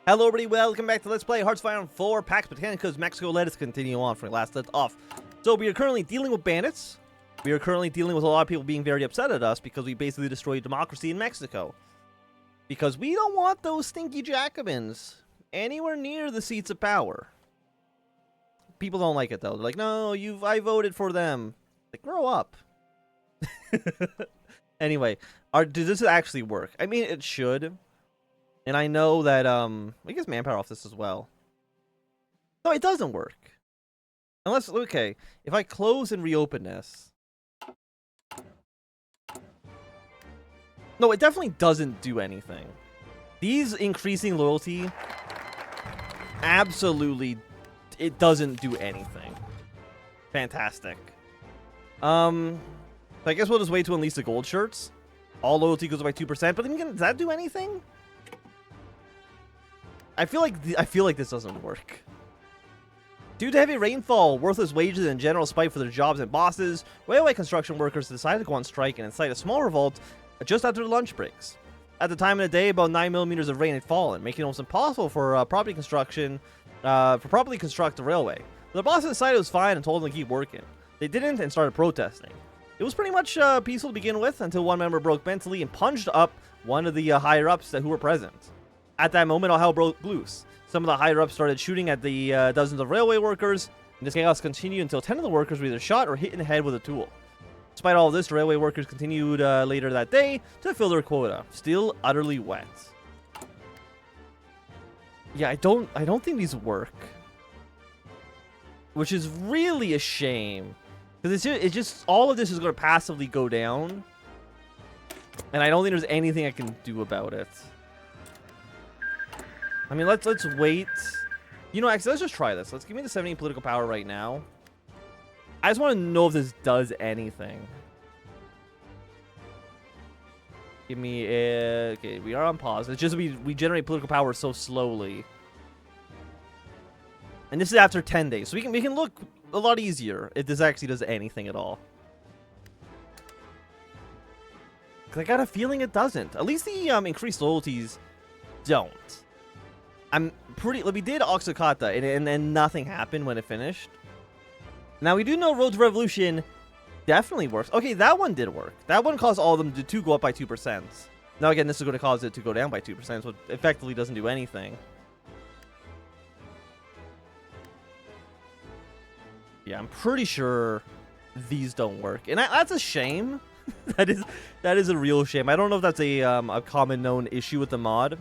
Hello everybody, welcome back to Let's Play Hearts of Iron 4 Pax Britannica's Mexico. Let us continue on from last left off. So we are currently dealing with bandits. We are currently dealing with a lot of people being very upset at us because we basically destroyed democracy in Mexico. Because we don't want those stinky Jacobins anywhere near the seats of power. People don't like it though. They're like, no, I voted for them. Like, grow up. Anyway, does this actually work? I mean, it should. And I know that, we get manpower off this as well. No, it doesn't work. Unless, okay, if I close and reopen this. No, it definitely doesn't do anything. These increasing loyalty, absolutely, it doesn't do anything. Fantastic. So I guess we'll just wait to unleash the gold shirts. All loyalty goes up by 2%, but again, does that do anything? I feel like this doesn't work. Due to heavy rainfall, worthless wages, and general spite for their jobs and bosses, railway construction workers decided to go on strike and incite a small revolt just after the lunch breaks. At the time of the day, about 9 millimeters of rain had fallen, making it almost impossible for properly construct the railway. But the bosses decided it was fine and told them to keep working. They didn't and started protesting. It was pretty much peaceful to begin with until one member broke mentally and punched up one of the higher-ups who were present. At that moment, all hell broke loose. Some of the higher-ups started shooting at the dozens of railway workers, and this chaos continued until 10 of the workers were either shot or hit in the head with a tool. Despite all of this, the railway workers continued later that day to fill their quota, still utterly wet. Yeah, I don't think these work, which is really a shame, because it's just all of this is going to passively go down, and I don't think there's anything I can do about it. I mean, let's wait. You know, actually, let's just try this. Let's give me the 70 political power right now. I just want to know if this does anything. Give me a... Okay, we are on pause. It's just we generate political power so slowly. And this is after 10 days. So we can look a lot easier if this actually does anything at all. Because I got a feeling it doesn't. At least the increased loyalties don't. I'm pretty... We did Oaxaca, and nothing happened when it finished. Now, we do know Road to Revolution definitely works. Okay, that one did work. That one caused all of them to go up by 2%. Now, again, this is going to cause it to go down by 2%, so it effectively doesn't do anything. Yeah, I'm pretty sure these don't work. And that's a shame. that is a real shame. I don't know if that's a common known issue with the mod.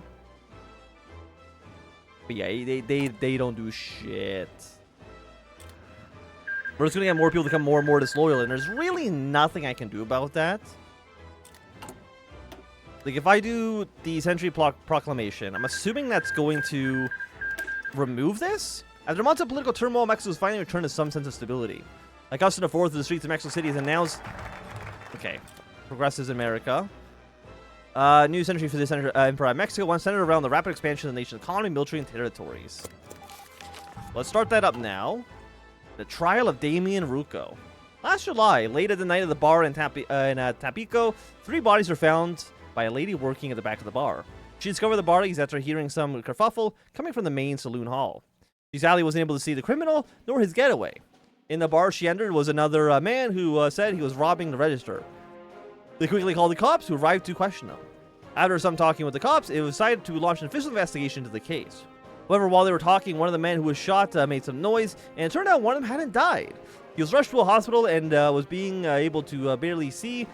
But yeah, they don't do shit. We're just gonna get more people to become more and more disloyal, and there's really nothing I can do about that. Like, if I do the Century Proclamation, I'm assuming that's going to remove this? After months of political turmoil, Mexico has finally returned to some sense of stability. Like August 4th, the streets of Mexico City has announced... Okay. Progressives in America. New century for the Emperor of Mexico, one centered around the rapid expansion of the nation's economy, military, and territories. Let's start that up now. The trial of Damien Ruko. Last July, late at the night of the bar in Tampico, 3 bodies were found by a lady working at the back of the bar. She discovered the bodies after hearing some kerfuffle coming from the main saloon hall. She sadly wasn't able to see the criminal, nor his getaway. In the bar she entered was another man who said he was robbing the register. They quickly called the cops, who arrived to question them. After some talking with the cops, it was decided to launch an official investigation into the case. However, while they were talking, one of the men who was shot made some noise, and it turned out one of them hadn't died. He was rushed to a hospital and was being able to barely see.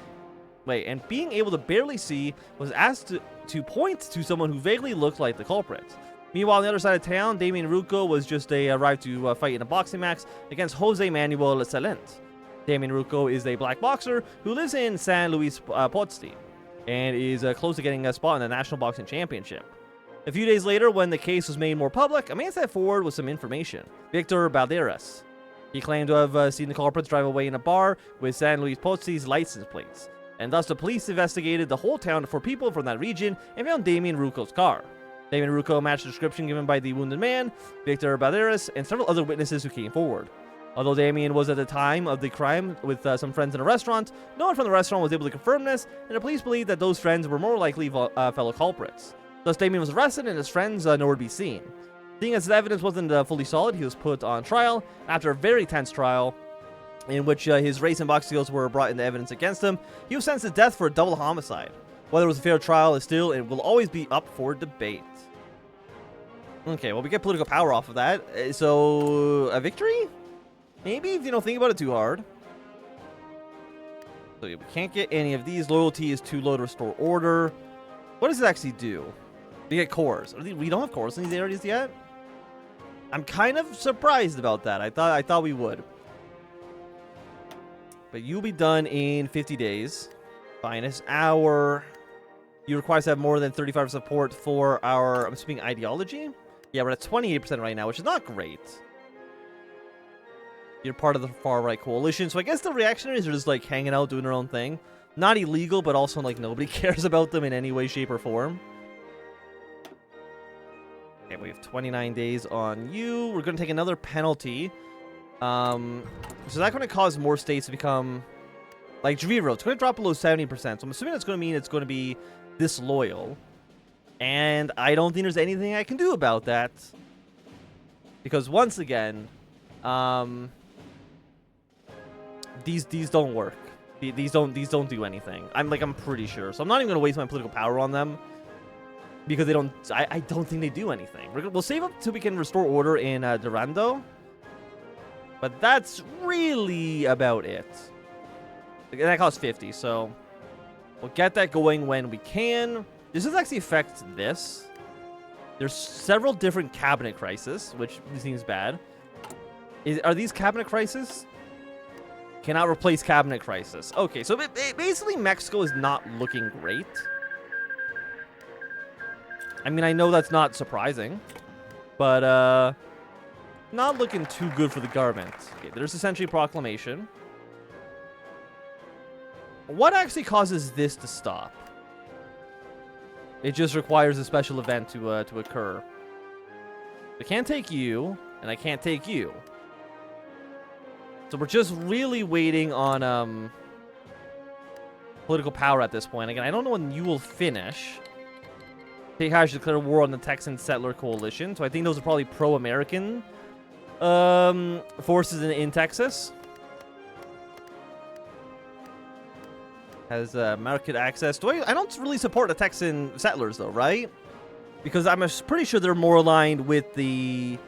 And being able to barely see, was asked to point to someone who vaguely looked like the culprit. Meanwhile, on the other side of town, Damien Ruko was just arrived to fight in a boxing match against Jose Manuel Salent. Damien Ruko is a black boxer who lives in San Luis Potosí and is close to getting a spot in the National Boxing Championship. A few days later, when the case was made more public, a man stepped forward with some information. Victor Balderas. He claimed to have seen the culprits drive away in a bar with San Luis Potosí's license plates, and thus the police investigated the whole town for people from that region and found Damien Ruko's car. Damien Ruko matched the description given by the wounded man, Victor Balderas, and several other witnesses who came forward. Although Damien was at the time of the crime with some friends in a restaurant, no one from the restaurant was able to confirm this, and the police believe that those friends were more likely fellow culprits. Thus, Damien was arrested and his friends nowhere to be seen. Seeing as his evidence wasn't fully solid, he was put on trial. After a very tense trial, in which his race and box skills were brought into evidence against him, he was sentenced to death for a double homicide. Whether it was a fair trial is still and will always be up for debate. Okay, well, we get political power off of that. So, a victory? Maybe, if you don't think about it too hard. So, yeah, we can't get any of these. Loyalty is too low to restore order. What does it actually do? We get cores. We don't have cores in these areas yet? I'm kind of surprised about that. I thought we would. But you'll be done in 50 days. Finest hour. You require to have more than 35 support for our, I'm assuming, ideology? Yeah, we're at 28% right now, which is not great. You're part of the far-right coalition, so I guess the reactionaries are just, like, hanging out, doing their own thing. Not illegal, but also, like, nobody cares about them in any way, shape, or form. Okay, we have 29 days on you. We're going to take another penalty. So that's going to cause more states to become, like, Jviro. It's going to drop below 70%, so I'm assuming that's going to mean it's going to be disloyal. And I don't think there's anything I can do about that. Because once again, these don't work. These don't do anything. I'm pretty sure. So I'm not even gonna waste my political power on them because they don't. I don't think they do anything. We'll save up till we can restore order in Durando. But that's really about it. And that costs 50, so we'll get that going when we can. This does actually affect this. There's several different cabinet crises, which seems bad. Are these cabinet crises? Cannot replace cabinet crisis. Okay, so basically Mexico is not looking great. I mean, I know that's not surprising, but not looking too good for the government. Okay, there's the Century Proclamation. What actually causes this to stop? It just requires a special event to occur. I can't take you, and I can't take you. So we're just really waiting on political power at this point. Again, I don't know when you will finish. Texas should declare war on the Texan settler coalition. So I think those are probably pro-American forces in Texas. Has market access. I don't really support the Texan settlers, though, right? Because I'm pretty sure they're more aligned with the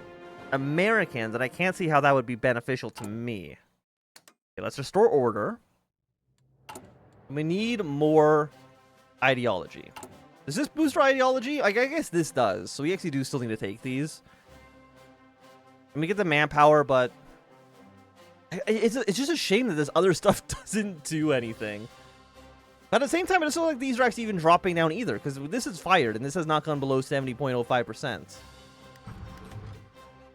Americans, and I can't see how that would be beneficial to me. Okay, let's restore order. We need more ideology. Does this boost our ideology? I guess this does. So we actually do still need to take these. Let me get the manpower, but it's just a shame that this other stuff doesn't do anything. But at the same time, it doesn't look like these are actually even dropping down either, because this is fired, and this has not gone below 70.05%.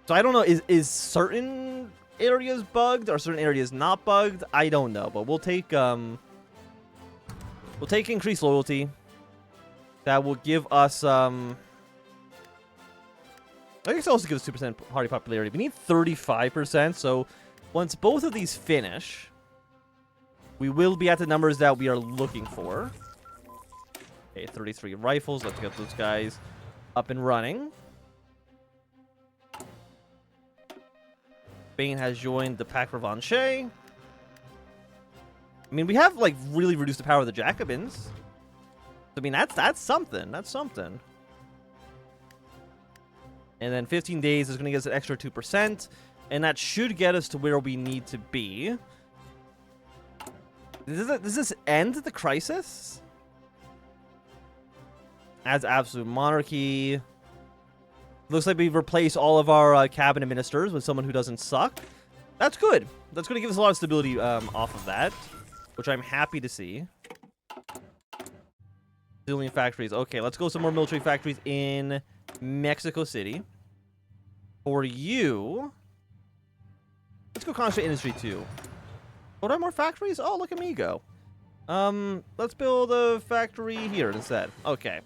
So I don't know, is certain areas bugged, or certain areas not bugged? I don't know, but we'll take increased loyalty. That will give us, I guess it also gives us 2% party popularity. We need 35%, so once both of these finish, we will be at the numbers that we are looking for. Okay, 33 rifles. Let's get those guys up and running. Spain has joined the Pax Britannica. I mean, we have, like, really reduced the power of the Jacobins. I mean, that's something. That's something. And then 15 days is going to give us an extra 2%. And that should get us to where we need to be. Does this end the crisis? Adds absolute monarchy. Looks like we've replaced all of our cabinet ministers with someone who doesn't suck. That's good. That's going to give us a lot of stability off of that, which I'm happy to see. Civilian factories. Okay, let's go some more military factories in Mexico City. For you, let's go concentrate industry too. Oh, do I have more factories? Oh, look at me go. Let's build a factory here instead. Okay.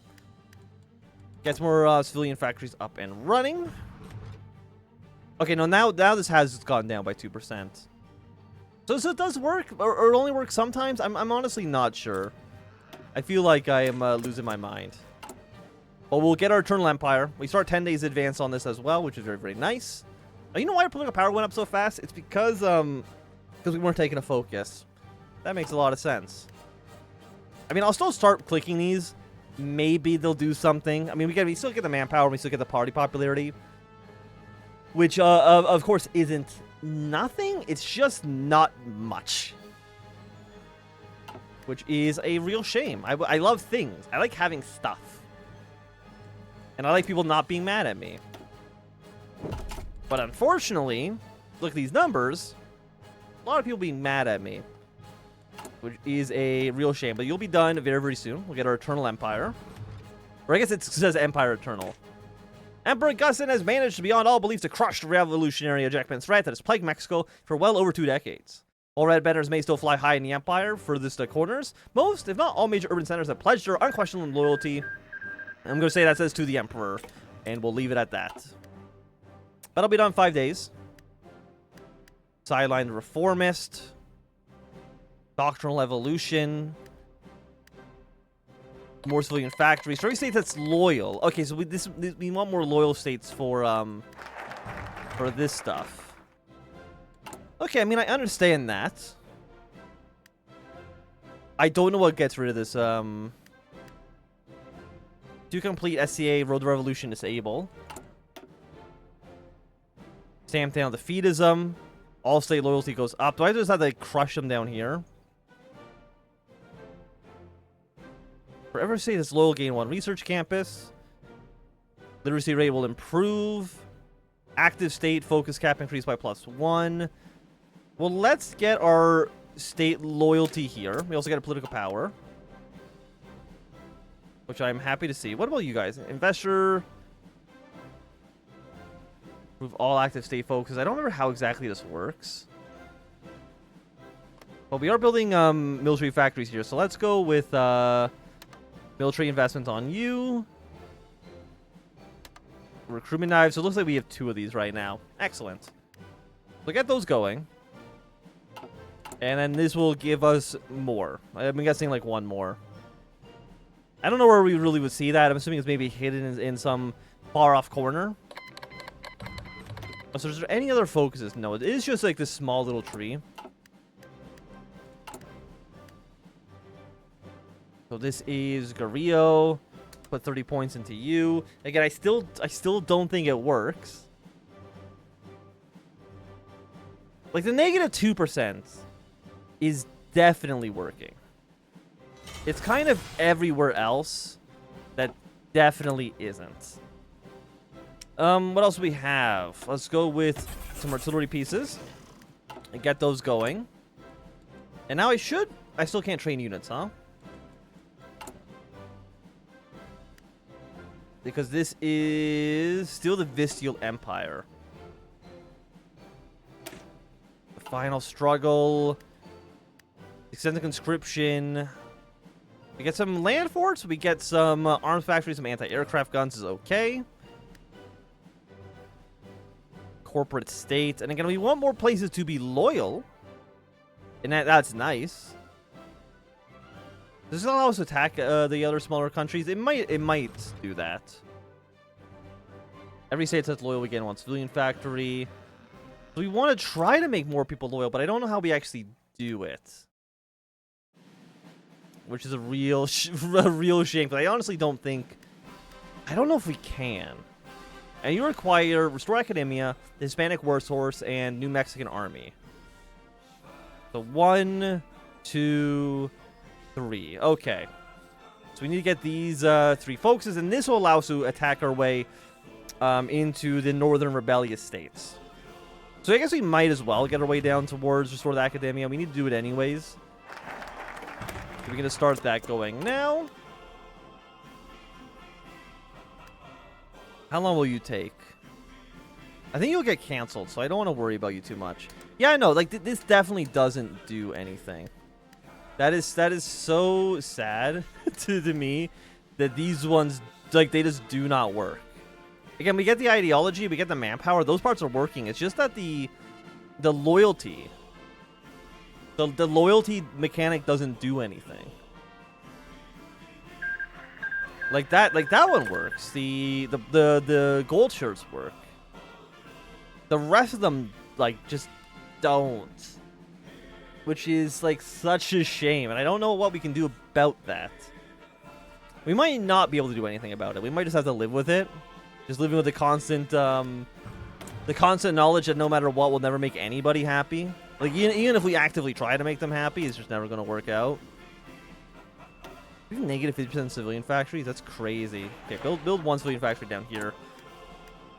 Get some more civilian factories up and running. Okay, no, now this has gone down by 2%. So it does work, or it only works sometimes? I'm honestly not sure. I feel like I am losing my mind. But we'll get our Eternal Empire. We start 10 days advance on this as well, which is very, very nice. You know why our political power went up so fast? It's because we weren't taking a focus. That makes a lot of sense. I mean, I'll still start clicking these. Maybe they'll do something. I mean, we still get the manpower, we still get the party popularity, which of course isn't nothing. It's just not much, which is a real shame. I love things. I like having stuff, and I like people not being mad at me. But unfortunately, look at these numbers. A lot of people being mad at me, which is a real shame. But you'll be done very, very soon. We'll get our Eternal Empire. Or I guess it says Empire Eternal. Emperor Augustin has managed to, beyond all belief, to crush the revolutionary ejectment threat that has plagued Mexico for well over 2 decades. While red banners may still fly high in the Empire, furthest corners, most, if not all, major urban centers have pledged their unquestionable loyalty. I'm going to say that says to the Emperor, and we'll leave it at that. But I'll be done in 5 days. Sideline the Reformist. Doctrinal Evolution. More civilian factories. For every state that's loyal. Okay, so we want more loyal states for this stuff. Okay, I mean, I understand that. I don't know what gets rid of this. To complete SCA Road to Revolution disable. Stamp down defeatism. All state loyalty goes up. Do I just have to crush them down here? For every state that's loyal, gain 1 research campus. Literacy rate will improve. Active state focus cap increased by +1. Well, let's get our state loyalty here. We also get a political power, which I'm happy to see. What about you guys? Investor. Move all active state focus. I don't remember how exactly this works. But we are building military factories here. So let's go with military investment on you. Recruitment knives. So it looks like we have 2 of these right now. Excellent. So get those going. And then this will give us more. I'm guessing like 1 more. I don't know where we really would see that. I'm assuming it's maybe hidden in some far off corner. So is there any other focuses? No, it is just like this small little tree. So this is Garillo. Put 30 points into you. Again, I still don't think it works. Like the -2% is definitely working. It's kind of everywhere else that definitely isn't. What else do we have? Let's go with some artillery pieces and get those going. And now I still can't train units, huh? Because this is still the Vistial Empire. The final struggle. Extended conscription. We get some land forts. We get some arms factories, some anti-aircraft guns is okay. Corporate state. And again, we want more places to be loyal. And that's nice. Does this allow us to attack the other smaller countries? It might do that. Every state that's loyal, we get one civilian factory. So we want to try to make more people loyal, but I don't know how we actually do it. Which is a real shame, but I honestly don't think... I don't know if we can. And you require Restore Academia, the Hispanic Workhorse, and New Mexican Army. So 1, 2, 3. Okay. So we need to get these 3 focuses, and this will allow us to attack our way into the northern rebellious states. So I guess we might as well get our way down towards Restore the Academia. We need to do it anyways. So we're going to start that going now. How long will you take? I think you'll get canceled, so I don't want to worry about you too much. Yeah, I know. Like, this definitely doesn't do anything. That is so sad to me that these ones, like, they just do not work. Again, we get the ideology, we get the manpower. Those parts are working. It's just that the loyalty, the loyalty mechanic doesn't do anything. Like that one works. The gold shirts work. The rest of them, like, just don't. Which is, like, such a shame. And I don't know what we can do about that. We might not be able to do anything about it. We might just have to live with it. Just living with the constant knowledge that no matter what, we'll never make anybody happy. Like, even if we actively try to make them happy, it's just never going to work out. Even negative 50% civilian factories? That's crazy. Okay, build one civilian factory down here.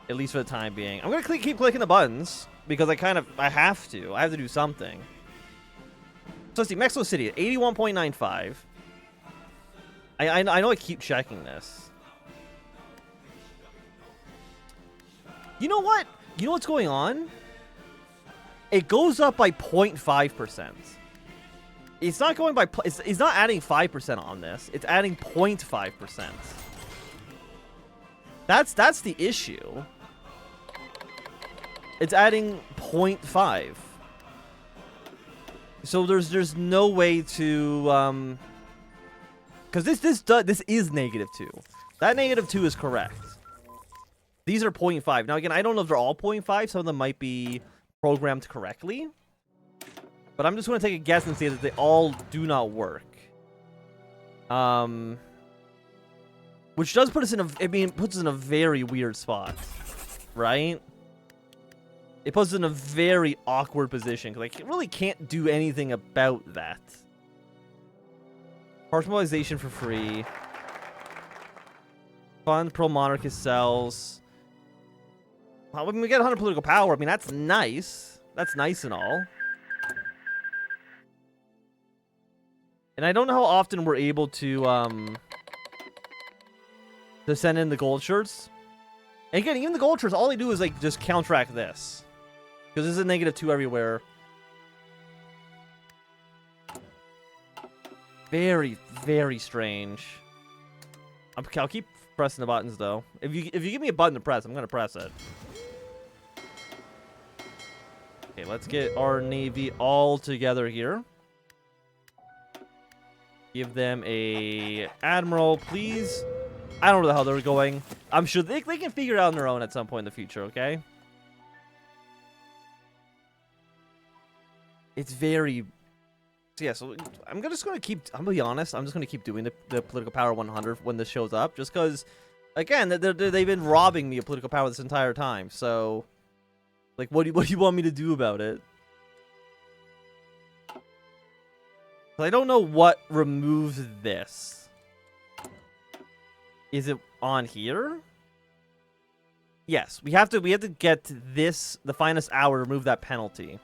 At least for the time being. I'm going to keep clicking the buttons. Because I have to. I have to do something. So let's see. Mexico City at 81.95. I know I keep checking this. You know what? You know what's going on? It goes up by 0.5%. It's not going by... It's not adding 5% on this. It's adding 0.5%. That's the issue. It's adding 0.5. So there's no way to... Because this is -2. That -2 is correct. These are 0.5. Now, again, I don't know if they're all 0.5. Some of them might be programmed correctly. But I'm just going to take a guess and say that they all do not work. Which does put us in a... I mean, it puts us in a very weird spot. Right? It puts us in a very awkward position. Because I really can't do anything about that. Partialization for free. Fund pro-monarchist cells. Well, when we get 100 political power, I mean, that's nice. That's nice and all. And I don't know how often we're able to send in the gold shirts. And again, even the gold shirts, all they do is, like, just counteract this. Because this is a -2 everywhere. Very, very strange. I'll keep pressing the buttons, though. If you give me a button to press, I'm going to press it. Okay, let's get our Navy all together here. Give them a Admiral, please. I don't know where the hell they're going. I'm sure they can figure it out on their own at some point in the future, okay? It's very... So yeah, so I'm just going to keep... I'm going to be honest. I'm just going to keep doing the Political Power 100 when this shows up. Just because, again, they've been robbing me of political power this entire time. So, like, what do you want me to do about it? I don't know what removes this. Is it on here? Yes, we have to get this, the finest hour, to remove that penalty.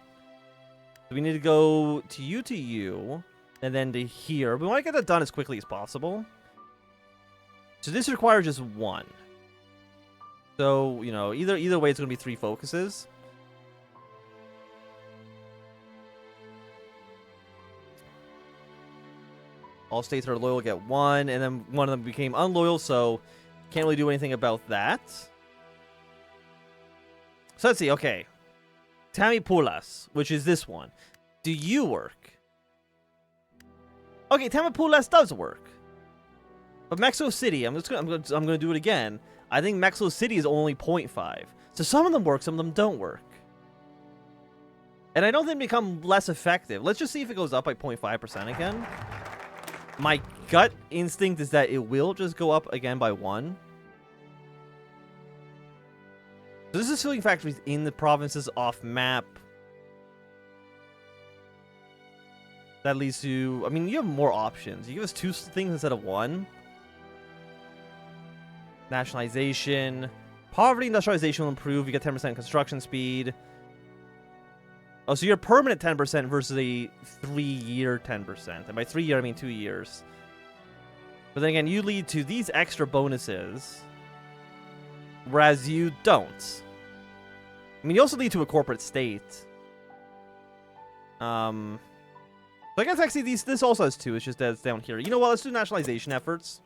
So we need to go to you, and then to here. We want to get that done as quickly as possible. So this requires just one. So, you know, either way, it's going to be 3 focuses. All states that are loyal get 1, and then one of them became unloyal, so can't really do anything about that. So let's see, okay. Tamaulipas, which is this one. Do you work? Okay, Tamaulipas does work. But Mexico City, I'm gonna do it again. I think Mexico City is only 0.5. So some of them work, some of them don't work. And I don't think they become less effective. Let's just see if it goes up by 0.5% again. My gut instinct is that it will just go up again by 1. So this is filling factories in the provinces off map. That leads to... I mean, you have more options. You give us 2 things instead of 1. Nationalization. Poverty industrialization will improve. You get 10% construction speed. Oh, so you're permanent 10% versus a 3-year 10%. And by 3 year, I mean 2 years. But then again, you lead to these extra bonuses. Whereas you don't. I mean, you also lead to a corporate state. So I guess actually this also has 2. It's just that it's down here. You know what? Let's do nationalization efforts.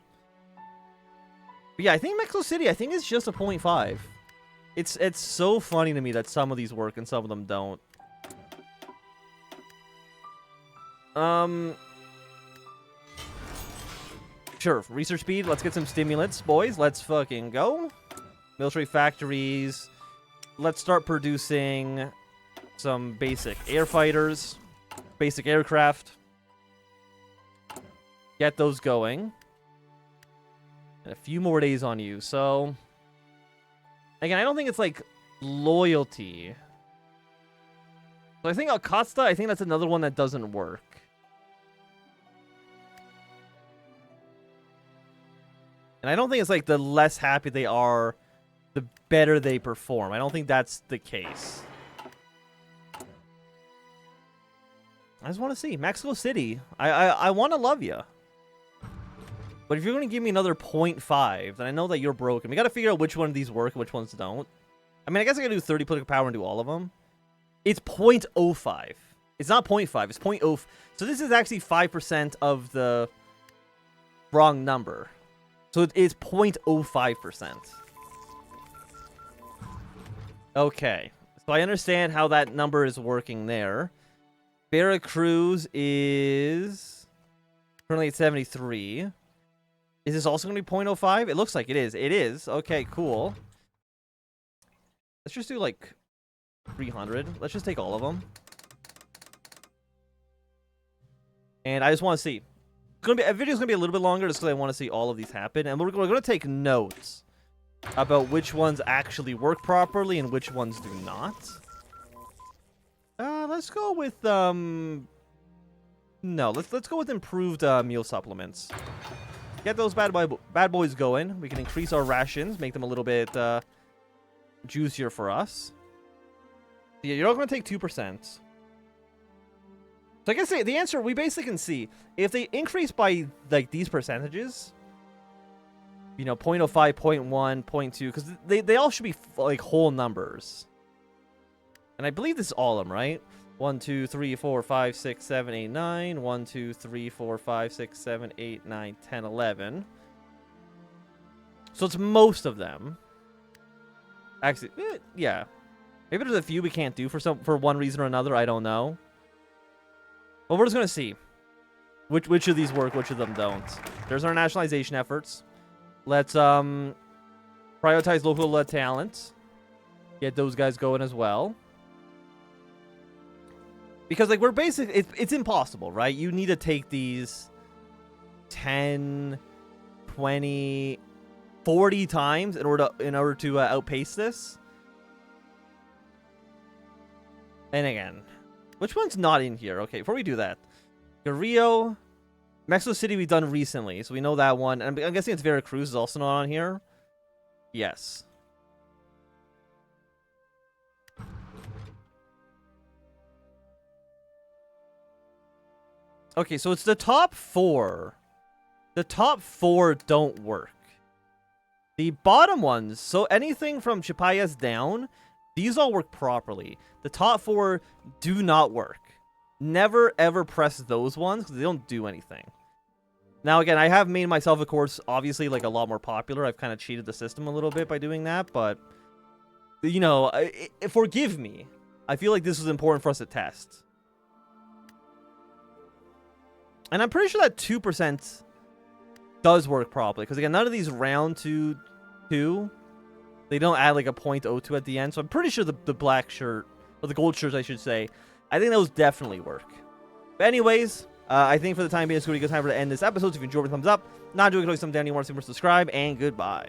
But yeah, I think Mexico City, I think it's just a 0.5. It's so funny to me that some of these work and some of them don't. Sure, research speed. Let's get some stimulants, boys. Let's fucking go. Military factories. Let's start producing some basic air fighters, basic aircraft. Get those going. And a few more days on you. So, again, I don't think it's like loyalty. So I think Acosta, I think that's another one that doesn't work. And I don't think it's like the less happy they are, the better they perform. I don't think that's the case. I just want to see. Mexico City. I want to love you. But if you're going to give me another 0.5, then I know that you're broken. We got to figure out which one of these work and which ones don't. I mean, I guess I got to do 30 political power and do all of them. It's 0.05. It's not 0.5. It's 0.0. So this is actually 5% of the wrong number. So it is 0.05%. Okay. So I understand how that number is working there. Veracruz is currently at 73. Is this also going to be 0.05? It looks like it is. It is. Okay, cool. Let's just do like 300. Let's just take all of them. And I just want to see. A video's going to be a little bit longer just because I want to see all of these happen. And we're going to take notes about which ones actually work properly and which ones do not. Let's go with, no, let's go with improved meal supplements. Get those bad boys going. We can increase our rations, make them a little bit juicier for us. Yeah, you're all going to take 2%. So I guess the answer, we basically can see, if they increase by, like, these percentages, you know, 0.05, 0.1, 0.2, because they all should be, like, whole numbers. And I believe this is all of them, right? 1, 2, 3, 4, 5, 6, 7, 8, 9. 1, 2, 3, 4, 5, 6, 7, 8, 9, 10, 11. So it's most of them. Actually, yeah. Maybe there's a few we can't do for one reason or another. I don't know. But we're just going to see which of these work, which of them don't. There's our nationalization efforts. Let's prioritize local talent. Get those guys going as well. Because, like, we're basically... It's impossible, right? You need to take these 10, 20, 40 times in order to outpace this. And again, which one's not in here? Okay, before we do that. Rio, Mexico City we've done recently, so we know that one. And I'm guessing it's Veracruz is also not on here. Yes. Okay, so it's the top 4. The top 4 don't work. The bottom ones, so anything from Chapayas down, these all work properly. The top 4 do not work. Never, ever press those ones, because they don't do anything. Now, again, I have made myself, of course, obviously, like, a lot more popular. I've kind of cheated the system a little bit by doing that, but, you know, forgive me. I feel like this was important for us to test. And I'm pretty sure that 2% does work properly. Because, again, none of these round to 2. They don't add, like, a 0.02 at the end. So I'm pretty sure the black shirt, or the gold shirts, I should say, I think those definitely work. But anyways, I think for the time being, it's going to be a good time for to end this episode. So if you enjoyed, thumbs up. Not doing it, thumbs down. You want to see more, subscribe. And goodbye.